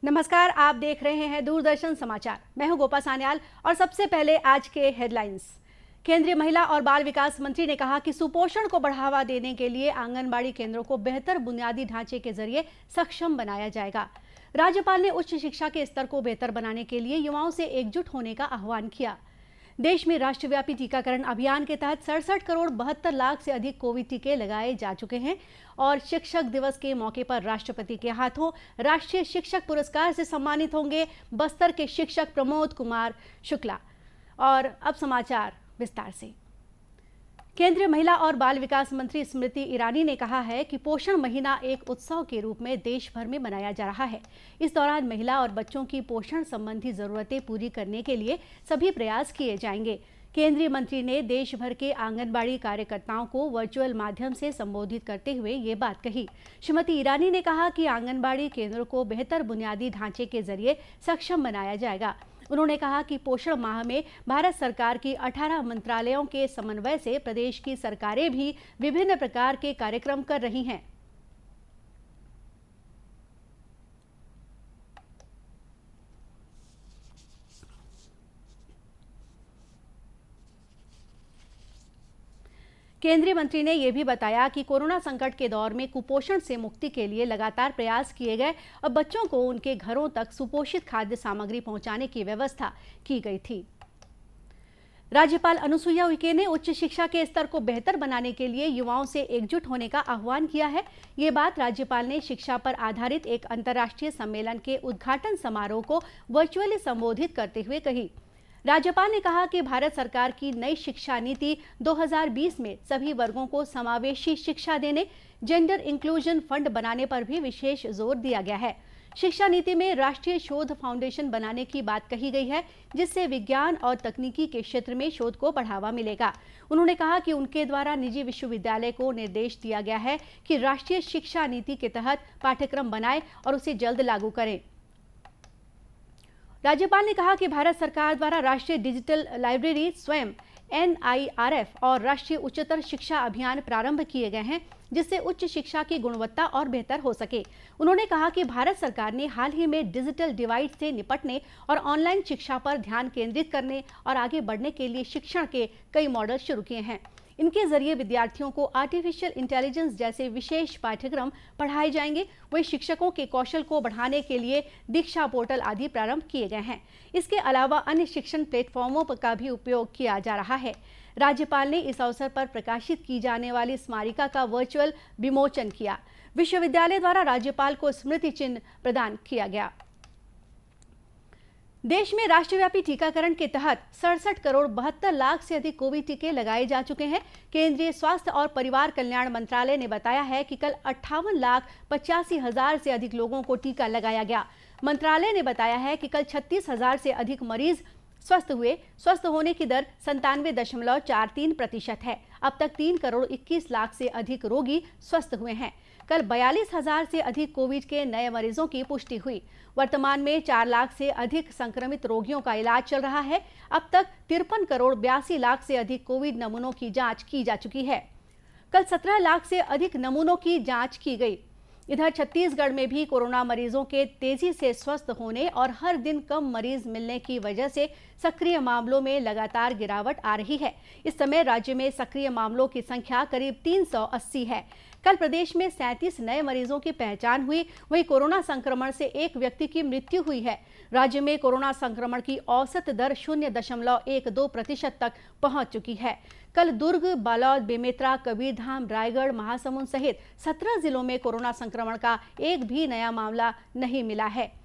नमस्कार, आप देख रहे हैं दूरदर्शन समाचार। मैं हूं गोपा सान्याल और सबसे पहले आज के हेडलाइंस। केंद्रीय महिला और बाल विकास मंत्री ने कहा कि सुपोषण को बढ़ावा देने के लिए आंगनबाड़ी केंद्रों को बेहतर बुनियादी ढांचे के जरिए सक्षम बनाया जाएगा। राज्यपाल ने उच्च शिक्षा के स्तर को बेहतर बनाने के लिए युवाओं से एकजुट होने का आह्वान किया। देश में राष्ट्रव्यापी टीकाकरण अभियान के तहत 67 करोड़ 72 लाख से अधिक कोविड टीके लगाए जा चुके हैं और शिक्षक दिवस के मौके पर राष्ट्रपति के हाथों राष्ट्रीय शिक्षक पुरस्कार से सम्मानित होंगे बस्तर के शिक्षक प्रमोद कुमार शुक्ला। और अब समाचार विस्तार से। केंद्रीय महिला और बाल विकास मंत्री स्मृति ईरानी ने कहा है कि पोषण महीना एक उत्सव के रूप में देश भर में मनाया जा रहा है। इस दौरान महिला और बच्चों की पोषण संबंधी जरूरतें पूरी करने के लिए सभी प्रयास किए जाएंगे। केंद्रीय मंत्री ने देश भर के आंगनबाड़ी कार्यकर्ताओं को वर्चुअल माध्यम से संबोधित करते हुए ये बात कही। श्रीमती ईरानी ने कहा कि आंगनबाड़ी केंद्रों को बेहतर बुनियादी ढांचे के जरिए सक्षम बनाया जाएगा। उन्होंने कहा कि पोषण माह में भारत सरकार की 18 मंत्रालयों के समन्वय से प्रदेश की सरकारें भी विभिन्न प्रकार के कार्यक्रम कर रही हैं। केंद्रीय मंत्री ने यह भी बताया कि कोरोना संकट के दौर में कुपोषण से मुक्ति के लिए लगातार प्रयास किए गए और बच्चों को उनके घरों तक सुपोषित खाद्य सामग्री पहुंचाने की व्यवस्था की गई थी। राज्यपाल अनुसुईया उइके ने उच्च शिक्षा के स्तर को बेहतर बनाने के लिए युवाओं से एकजुट होने का आह्वान किया है। ये बात राज्यपाल ने शिक्षा पर आधारित एक अंतर्राष्ट्रीय सम्मेलन के उद्घाटन समारोह को वर्चुअली संबोधित करते हुए कही। राज्यपाल ने कहा कि भारत सरकार की नई शिक्षा नीति 2020 में सभी वर्गों को समावेशी शिक्षा देने, जेंडर इंक्लूजन फंड बनाने पर भी विशेष जोर दिया गया है। शिक्षा नीति में राष्ट्रीय शोध फाउंडेशन बनाने की बात कही गई है, जिससे विज्ञान और तकनीकी के क्षेत्र में शोध को बढ़ावा मिलेगा। उन्होंने कहा कि उनके द्वारा निजी विश्वविद्यालय को निर्देश दिया गया है कि राष्ट्रीय शिक्षा नीति के तहत पाठ्यक्रम बनाए और उसे जल्द लागू करें। राज्यपाल ने कहा कि भारत सरकार द्वारा राष्ट्रीय डिजिटल लाइब्रेरी स्वयं NIRF और राष्ट्रीय उच्चतर शिक्षा अभियान प्रारंभ किए गए हैं, जिससे उच्च शिक्षा की गुणवत्ता और बेहतर हो सके। उन्होंने कहा कि भारत सरकार ने हाल ही में डिजिटल डिवाइड से निपटने और ऑनलाइन शिक्षा पर ध्यान केंद्रित करने और आगे बढ़ने के लिए शिक्षण के कई मॉडल शुरू किए हैं। इनके जरिए विद्यार्थियों को आर्टिफिशियल इंटेलिजेंस जैसे विशेष पाठ्यक्रम पढ़ाए जाएंगे। वहीं शिक्षकों के कौशल को बढ़ाने के लिए दीक्षा पोर्टल आदि प्रारंभ किए गए हैं। इसके अलावा अन्य शिक्षण प्लेटफॉर्मों का भी उपयोग किया जा रहा है। राज्यपाल ने इस अवसर पर प्रकाशित की जाने वाली स्मारिका का वर्चुअल विमोचन किया। विश्वविद्यालय द्वारा राज्यपाल को स्मृति चिन्ह प्रदान किया गया। देश में राष्ट्रव्यापी टीकाकरण के तहत 67 करोड़ 72 लाख से अधिक कोविड टीके लगाए जा चुके हैं। केंद्रीय स्वास्थ्य और परिवार कल्याण मंत्रालय ने बताया है कि कल 58,85,000 से अधिक लोगों को टीका लगाया गया। मंत्रालय ने बताया है कि कल 36,000 से अधिक मरीज स्वस्थ हुए। स्वस्थ होने की दर 97.43% है। अब तक 3 करोड़ 21 लाख से अधिक रोगी स्वस्थ हुए हैं। कल 42,000 से अधिक कोविड के नए मरीजों की पुष्टि हुई। वर्तमान में 4 लाख से अधिक संक्रमित रोगियों का इलाज चल रहा है। अब तक 53 करोड़ 82 लाख से अधिक कोविड नमूनों की जांच की जा चुकी है। कल 17 लाख से अधिक नमूनों की जांच की गई। इधर छत्तीसगढ़ में भी कोरोना मरीजों के तेजी से स्वस्थ होने और हर दिन कम मरीज मिलने की वजह से सक्रिय मामलों में लगातार गिरावट आ रही है। इस समय राज्य में सक्रिय मामलों की संख्या करीब 380 है। कल प्रदेश में 37 नए मरीजों की पहचान हुई। वहीं कोरोना संक्रमण से एक व्यक्ति की मृत्यु हुई है। राज्य में कोरोना संक्रमण की औसत दर 0.12% तक पहुंच चुकी है। कल दुर्ग, बालोद, बेमेतरा, कबीरधाम, रायगढ़, महासमुंद सहित 17 जिलों में कोरोना संक्रमण का एक भी नया मामला नहीं मिला है।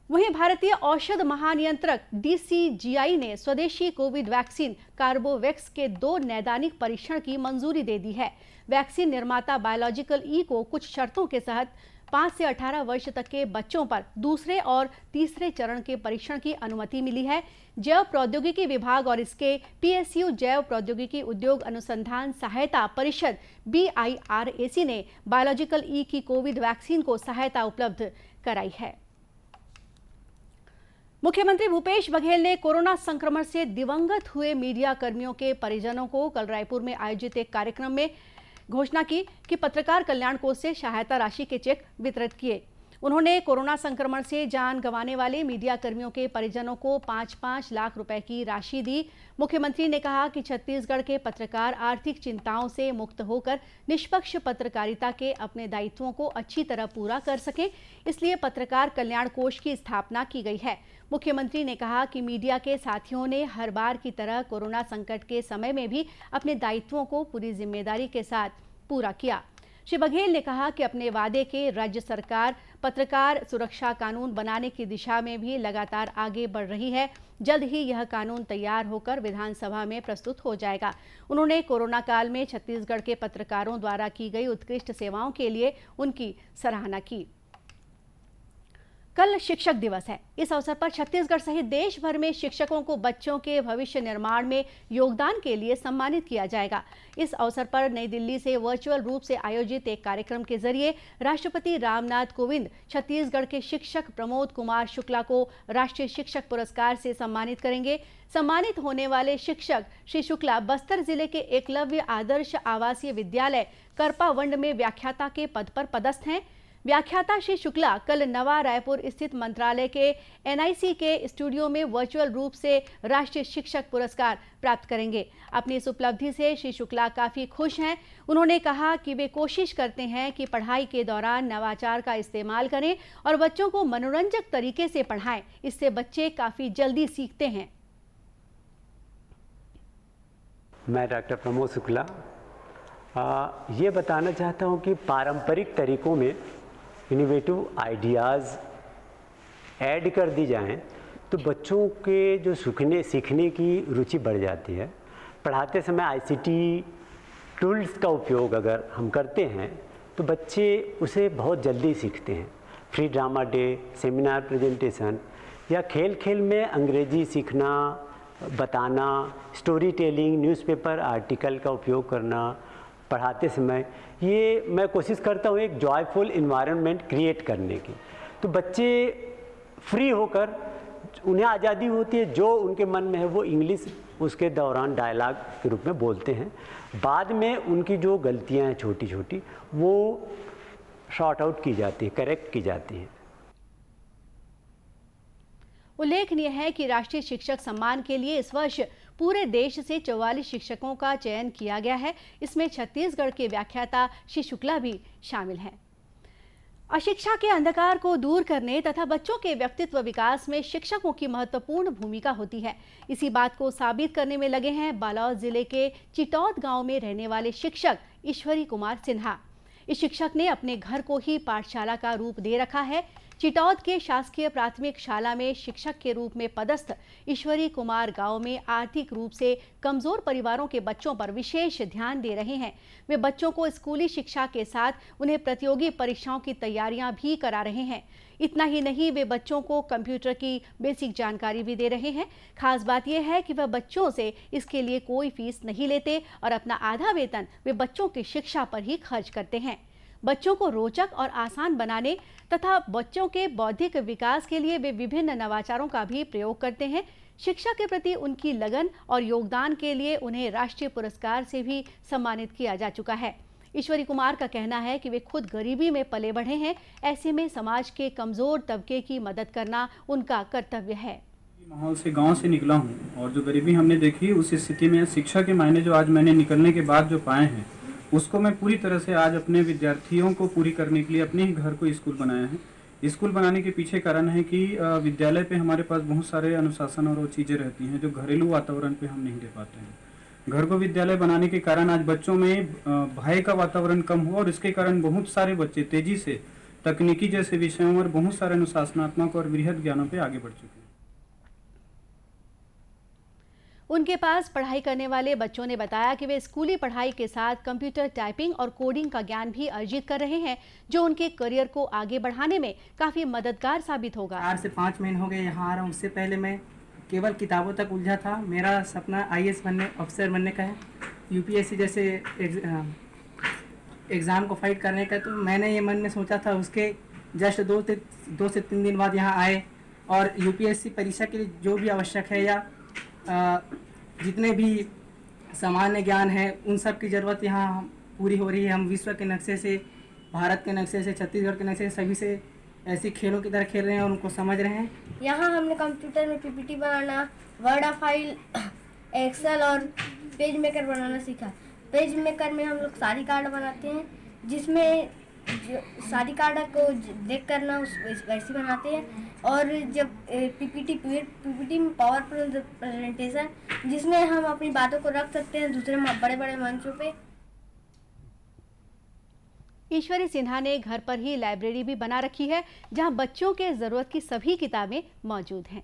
वहीं भारतीय औषध महानियंत्रक DCGI ने स्वदेशी कोविड वैक्सीन कार्बोवैक्स के 2 नैदानिक परीक्षण की मंजूरी दे दी है। वैक्सीन निर्माता बायोलॉजिकल ई को कुछ शर्तों के तहत 5 से 18 वर्ष तक के बच्चों पर दूसरे और तीसरे चरण के परीक्षण की अनुमति मिली है। जैव प्रौद्योगिकी विभाग और इसके PSU जैव प्रौद्योगिकी उद्योग अनुसंधान सहायता परिषद BIRAC ने बायोलॉजिकल ई की कोविड वैक्सीन को सहायता उपलब्ध कराई है। मुख्यमंत्री भूपेश बघेल ने कोरोना संक्रमण से दिवंगत हुए मीडिया कर्मियों के परिजनों को कल रायपुर में आयोजित एक कार्यक्रम में घोषणा की कि पत्रकार कल्याण कोष से सहायता राशि के चेक वितरित किए। उन्होंने कोरोना संक्रमण से जान गंवाने वाले मीडिया कर्मियों के परिजनों को 5-5 लाख रुपए की राशि दी। मुख्यमंत्री ने कहा कि छत्तीसगढ़ के पत्रकार आर्थिक चिंताओं से मुक्त होकर निष्पक्ष पत्रकारिता के अपने दायित्वों को अच्छी तरह पूरा कर सकें, इसलिए पत्रकार कल्याण कोष की स्थापना की गई है। मुख्यमंत्री ने कहा कि मीडिया के साथियों ने हर बार की तरह कोरोना संकट के समय में भी अपने दायित्वों को पूरी जिम्मेदारी के साथ पूरा किया। श्री बघेल ने कहा कि अपने वादे के राज्य सरकार पत्रकार सुरक्षा कानून बनाने की दिशा में भी लगातार आगे बढ़ रही है। जल्द ही यह कानून तैयार होकर विधानसभा में प्रस्तुत हो जाएगा। उन्होंने कोरोना काल में छत्तीसगढ़ के पत्रकारों द्वारा की गई उत्कृष्ट सेवाओं के लिए उनकी सराहना की। कल शिक्षक दिवस है। इस अवसर पर छत्तीसगढ़ सहित देश भर में शिक्षकों को बच्चों के भविष्य निर्माण में योगदान के लिए सम्मानित किया जाएगा। इस अवसर पर नई दिल्ली से वर्चुअल रूप से आयोजित एक कार्यक्रम के जरिए राष्ट्रपति रामनाथ कोविंद छत्तीसगढ़ के शिक्षक प्रमोद कुमार शुक्ला को राष्ट्रीय शिक्षक पुरस्कार से सम्मानित करेंगे। सम्मानित होने वाले शिक्षक श्री शुक्ला बस्तर जिले के एकलव्य आदर्श आवासीय विद्यालय करपावंड में व्याख्याता के पद पर पदस्थ हैं। व्याख्याता श्री शुक्ला कल नवा रायपुर स्थित मंत्रालय के एनआईसी के स्टूडियो में वर्चुअल रूप से राष्ट्रीय शिक्षक पुरस्कार प्राप्त करेंगे। अपनी इस उपलब्धि से श्री शुक्ला काफी खुश हैं। उन्होंने कहा कि वे कोशिश करते हैं कि पढ़ाई के दौरान नवाचार का इस्तेमाल करें और बच्चों को मनोरंजक तरीके से पढ़ाएं। इससे बच्चे काफी जल्दी सीखते हैं। मैं डॉक्टर प्रमोद शुक्ला ये बताना चाहता हूँ कि पारंपरिक तरीकों में इनोवेटिव आइडियाज़ ऐड कर दी जाएं तो बच्चों के जो सीखने की रुचि बढ़ जाती है। पढ़ाते समय आईसीटी टूल्स का उपयोग अगर हम करते हैं तो बच्चे उसे बहुत जल्दी सीखते हैं। Free drama day, seminar presentation या खेल खेल में अंग्रेजी सीखना, बताना, स्टोरी टेलिंग, न्यूज़पेपर आर्टिकल का उपयोग करना पढ़ाते समय, ये मैं कोशिश करता हूँ एक जॉयफुल इन्वायरमेंट क्रिएट करने की। तो बच्चे फ्री होकर, उन्हें आज़ादी होती है, जो उनके मन में है वो इंग्लिश उसके दौरान डायलॉग के रूप में बोलते हैं। बाद में उनकी जो गलतियाँ हैं छोटी छोटी वो शॉर्ट आउट की जाती है, करेक्ट की जाती हैं। उल्लेखनीय है कि राष्ट्रीय शिक्षक सम्मान के लिए इस वर्ष पूरे देश से 44 शिक्षकों का चयन किया गया है। इसमें छत्तीसगढ़ के व्याख्याता श्री शुक्ला भी शामिल हैं। अशिक्षा के अंधकार को दूर करने तथा बच्चों के व्यक्तित्व विकास में शिक्षकों की महत्वपूर्ण भूमिका होती है। इसी बात को साबित करने में लगे हैं बालोद जिले के चिटौद गांव में रहने वाले शिक्षक ईश्वरी कुमार सिन्हा। इस शिक्षक ने अपने घर को ही पाठशाला का रूप दे रखा है। चिटौद के शासकीय प्राथमिक शाला में शिक्षक के रूप में पदस्थ ईश्वरी कुमार गांव में आर्थिक रूप से कमजोर परिवारों के बच्चों पर विशेष ध्यान दे रहे हैं। वे बच्चों को स्कूली शिक्षा के साथ उन्हें प्रतियोगी परीक्षाओं की तैयारियां भी करा रहे हैं। इतना ही नहीं, वे बच्चों को कंप्यूटर की बेसिक जानकारी भी दे रहे हैं। खास बात यह है कि वह बच्चों से इसके लिए कोई फीस नहीं लेते और अपना आधा वेतन वे बच्चों की शिक्षा पर ही खर्च करते हैं। बच्चों को रोचक और आसान बनाने तथा बच्चों के बौद्धिक विकास के लिए वे विभिन्न नवाचारों का भी प्रयोग करते हैं। शिक्षा के प्रति उनकी लगन और योगदान के लिए उन्हें राष्ट्रीय पुरस्कार से भी सम्मानित किया जा चुका है। ईश्वरी कुमार का कहना है कि वे खुद गरीबी में पले बढ़े हैं। ऐसे में समाज के कमजोर तबके की मदद करना उनका कर्तव्य है। माहौल से, गांव से निकला हूं और जो गरीबी हमने देखी उस स्थिति में शिक्षा के मायने जो आज मैंने निकलने के बाद जो पाए हैं उसको मैं पूरी तरह से आज अपने विद्यार्थियों को पूरी करने के लिए अपने ही घर को स्कूल बनाया है। स्कूल बनाने के पीछे कारण है कि विद्यालय पे हमारे पास बहुत सारे अनुशासन और वो चीज़ें रहती हैं जो घरेलू वातावरण पे हम नहीं दे पाते हैं। घर को विद्यालय बनाने के कारण आज बच्चों में भय का वातावरण कम हुआ और इसके कारण बहुत सारे बच्चे तेजी से तकनीकी जैसे विषयों और बहुत सारे अनुशासनात्मक और वृहद ज्ञानों पे आगे बढ़ चुके हैं। उनके पास पढ़ाई करने वाले बच्चों ने बताया कि वे स्कूली पढ़ाई के साथ कंप्यूटर टाइपिंग और कोडिंग का ज्ञान भी अर्जित कर रहे हैं, जो उनके करियर को आगे बढ़ाने में काफी मददगार साबित होगा। 4 से 5 महीने हो गए यहाँ आ रहा हूँ। उससे पहले मैं केवल किताबों तक उलझा था। मेरा सपना IAS बनने, अफसर बनने का है, UPSC जैसे एग्ज़ाम को फाइट करने का। तो मैंने ये मन में सोचा था। उसके जस्ट 2 से 3 दिन बाद यहाँ आए और UPSC परीक्षा के लिए जो भी आवश्यक है या जितने भी सामान्य ज्ञान है उन सब की ज़रूरत यहाँ पूरी हो रही है। हम विश्व के नक्शे से, भारत के नक्शे से, छत्तीसगढ़ के नक्शे से सभी से ऐसे खेलों की तरह खेल रहे हैं और उनको समझ रहे हैं। यहाँ हमने कंप्यूटर में पीपीटी बनाना, वर्ड फाइल, एक्सेल और पेज मेकर बनाना सीखा। पेज मेकर में हम लोग सारी कार्ड बनाते हैं, जिसमें सारी कार्ड को देख करना वैसे बनाते हैं। और जब पीपीटी में पावर प्रेजेंटेशन, जिसमें हम अपनी बातों को रख सकते हैं दूसरे बड़े बड़े मंचों पे। ईश्वरी सिन्हा ने घर पर ही लाइब्रेरी भी बना रखी है, जहां बच्चों के जरूरत की सभी किताबें मौजूद हैं।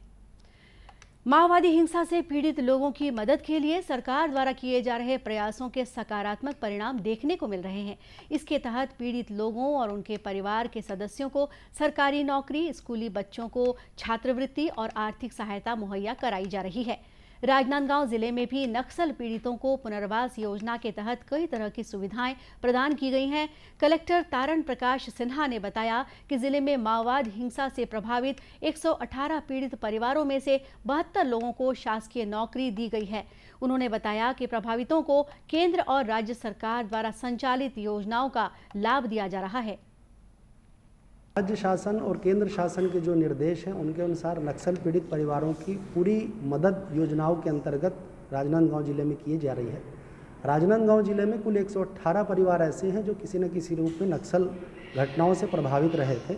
माओवादी हिंसा से पीड़ित लोगों की मदद के लिए सरकार द्वारा किए जा रहे प्रयासों के सकारात्मक परिणाम देखने को मिल रहे हैं। इसके तहत पीड़ित लोगों और उनके परिवार के सदस्यों को सरकारी नौकरी, स्कूली बच्चों को छात्रवृत्ति और आर्थिक सहायता मुहैया कराई जा रही है। राजनांदगांव जिले में भी नक्सल पीड़ितों को पुनर्वास योजना के तहत कई तरह की सुविधाएं प्रदान की गई हैं। कलेक्टर तारण प्रकाश सिन्हा ने बताया कि जिले में माओवाद हिंसा से प्रभावित 118 पीड़ित परिवारों में से 72 लोगों को शासकीय नौकरी दी गई है। उन्होंने बताया कि प्रभावितों को केंद्र और राज्य सरकार द्वारा संचालित योजनाओं का लाभ दिया जा रहा है। राज्य शासन और केंद्र शासन के जो निर्देश हैं उनके अनुसार नक्सल पीड़ित परिवारों की पूरी मदद योजनाओं के अंतर्गत राजनांदगांव जिले में की जा रही है। राजनांदगांव जिले में कुल 118 परिवार ऐसे हैं जो किसी न किसी रूप में नक्सल घटनाओं से प्रभावित रहे थे।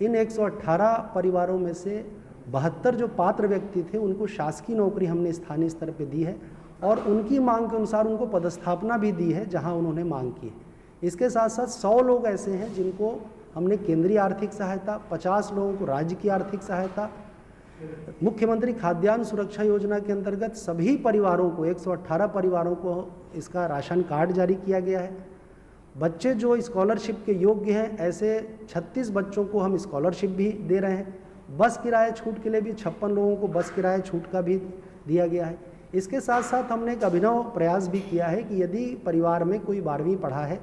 इन 118 परिवारों में से 72 जो पात्र व्यक्ति थे उनको शासकीय नौकरी हमने स्थानीय स्तर पर दी है और उनकी मांग के अनुसार उनको पदस्थापना भी दी है जहाँ उन्होंने मांग की है। इसके साथ साथ 100 लोग ऐसे हैं जिनको हमने केंद्रीय आर्थिक सहायता, 50 लोगों को राज्य की आर्थिक सहायता, मुख्यमंत्री खाद्यान्न सुरक्षा योजना के अंतर्गत सभी परिवारों को 118 परिवारों को इसका राशन कार्ड जारी किया गया है। बच्चे जो स्कॉलरशिप के योग्य हैं ऐसे 36 बच्चों को हम स्कॉलरशिप भी दे रहे हैं। बस किराए छूट के लिए भी 56 लोगों को बस किराए छूट का भी दिया गया है। इसके साथ साथ हमने एक अभिनव प्रयास भी किया है कि यदि परिवार में कोई 12वीं पढ़ा है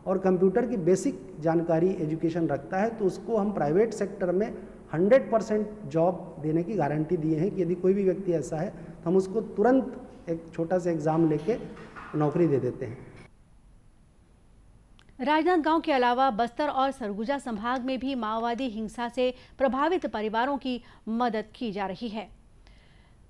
और कंप्यूटर की बेसिक जानकारी एजुकेशन रखता है तो उसको हम प्राइवेट सेक्टर में 100% जॉब देने की गारंटी दिए हैं कि यदि कोई भी व्यक्ति ऐसा है तो हम उसको तुरंत एक छोटा सा एग्ज़ाम लेके नौकरी दे देते हैं। राजनांदगांव के अलावा बस्तर और सरगुजा संभाग में भी माओवादी हिंसा से प्रभावित परिवारों की मदद की जा रही है।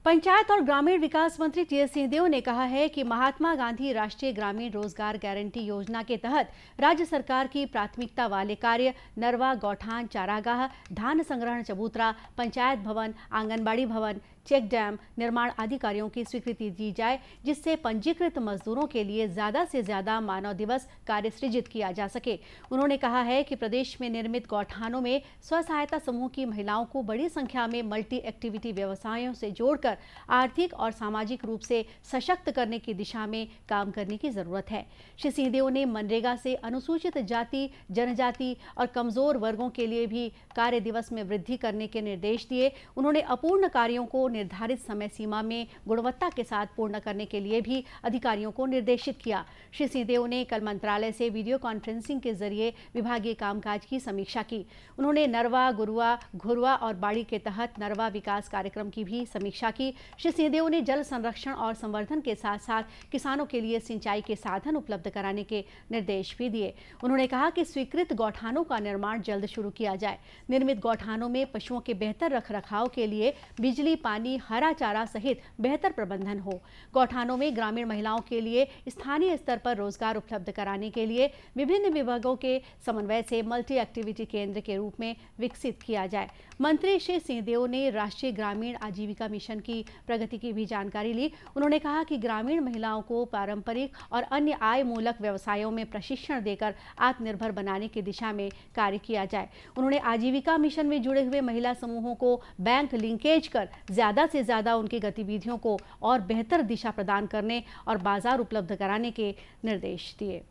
पंचायत और ग्रामीण विकास मंत्री टीएस सिंहदेव ने कहा है कि महात्मा गांधी राष्ट्रीय ग्रामीण रोजगार गारंटी योजना के तहत राज्य सरकार की प्राथमिकता वाले कार्य नरवा, गौठान, चारागाह, धान संग्रहण चबूतरा, पंचायत भवन, आंगनबाड़ी भवन, चेक डैम निर्माण आदि कार्यों की स्वीकृति दी जाए, जिससे पंजीकृत मजदूरों के लिए ज्यादा से ज्यादा मानव दिवस कार्य सृजित किया जा सके। उन्होंने कहा है कि प्रदेश में निर्मित गौठानों में स्व सहायता समूह की महिलाओं को बड़ी संख्या में मल्टी एक्टिविटी व्यवसायों से जोड़कर आर्थिक और सामाजिक रूप से सशक्त करने की दिशा में काम करने की जरूरत है। श्री सिंहदेव ने मनरेगा से अनुसूचित जाति, जनजाति और कमजोर वर्गों के लिए भी कार्य दिवस में वृद्धि करने के निर्देश दिए। उन्होंने अपूर्ण कार्यों को निर्धारित समय सीमा में गुणवत्ता के साथ पूर्ण करने के लिए भी अधिकारियों को निर्देशित किया। श्री सिंहदेव ने कल मंत्रालय से वीडियो कॉन्फ्रेंसिंग के जरिए विभागीय कामकाज की समीक्षा की। उन्होंने नरवा, गुरुआ, घुरुआ और बाड़ी के तहत नरवा विकास कार्यक्रम की भी समीक्षा की। श्री सिंहदेव ने जल संरक्षण और संवर्धन के साथ साथ किसानों के लिए सिंचाई के साधन उपलब्ध कराने के निर्देश भी दिए। उन्होंने कहा कि स्वीकृत गौठानों का निर्माण जल्द शुरू किया जाए। निर्मित गौठानों में पशुओं के बेहतर रखरखाव के लिए बिजली, पानी, हरा चारा सहित बेहतर प्रबंधन हो। गौठानों में ग्रामीण महिलाओं के लिए स्थानीय स्तर पर रोजगार उपलब्ध कराने के लिए विभिन्न विभागों के समन्वय से मल्टी एक्टिविटी केंद्र के रूप में विकसित किया जाए। मंत्री श्री सिंहदेव ने राष्ट्रीय ग्रामीण आजीविका मिशन की प्रगति की भी जानकारी ली। उन्होंने कहा कि ग्रामीण महिलाओं को पारंपरिक और अन्य आय मूलक व्यवसायों में प्रशिक्षण देकर आत्मनिर्भर बनाने की दिशा में कार्य किया जाए। उन्होंने आजीविका मिशन में जुड़े हुए महिला समूहों को बैंक लिंकेज कर ज़्यादा से ज़्यादा उनकी गतिविधियों को और बेहतर दिशा प्रदान करने और बाजार उपलब्ध कराने के निर्देश दिए।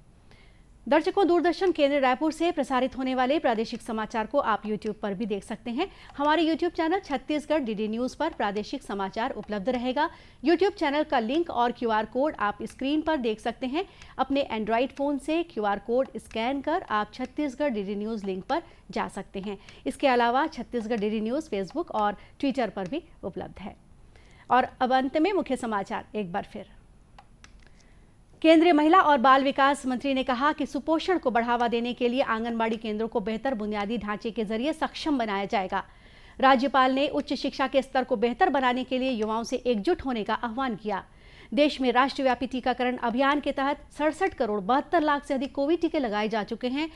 दर्शकों, दूरदर्शन केंद्र रायपुर से प्रसारित होने वाले प्रादेशिक समाचार को आप YouTube पर भी देख सकते हैं। हमारे YouTube channel Chhattisgarh DD news पर प्रादेशिक समाचार उपलब्ध रहेगा। YouTube चैनल का लिंक और QR कोड आप स्क्रीन पर देख सकते हैं। अपने एंड्रॉइड फ़ोन से QR कोड स्कैन कर आप छत्तीसगढ़ डीडी न्यूज़ लिंक पर जा सकते हैं। इसके अलावा छत्तीसगढ़ डीडी न्यूज़ फेसबुक और ट्विटर पर भी उपलब्ध है। और अब अंत में मुख्य समाचार एक बार फिर। केंद्रीय महिला और बाल विकास मंत्री ने कहा कि सुपोषण को बढ़ावा देने के लिए आंगनबाड़ी केंद्रों को बेहतर बुनियादी ढांचे के जरिए सक्षम बनाया जाएगा। राज्यपाल ने उच्च शिक्षा के स्तर को बेहतर बनाने के लिए युवाओं से एकजुट होने का आह्वान किया। देश में राष्ट्रव्यापी टीकाकरण अभियान के तहत 67 करोड़ 72 लाख से अधिक कोविड टीके लगाए जा चुके हैं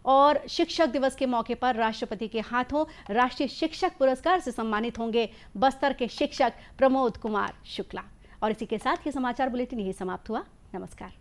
और शिक्षक दिवस के मौके पर राष्ट्रपति के हाथों राष्ट्रीय शिक्षक पुरस्कार से सम्मानित होंगे बस्तर के शिक्षक प्रमोद कुमार शुक्ला। और इसी के साथ ये समाचार बुलेटिन यही समाप्त हुआ। नमस्कार।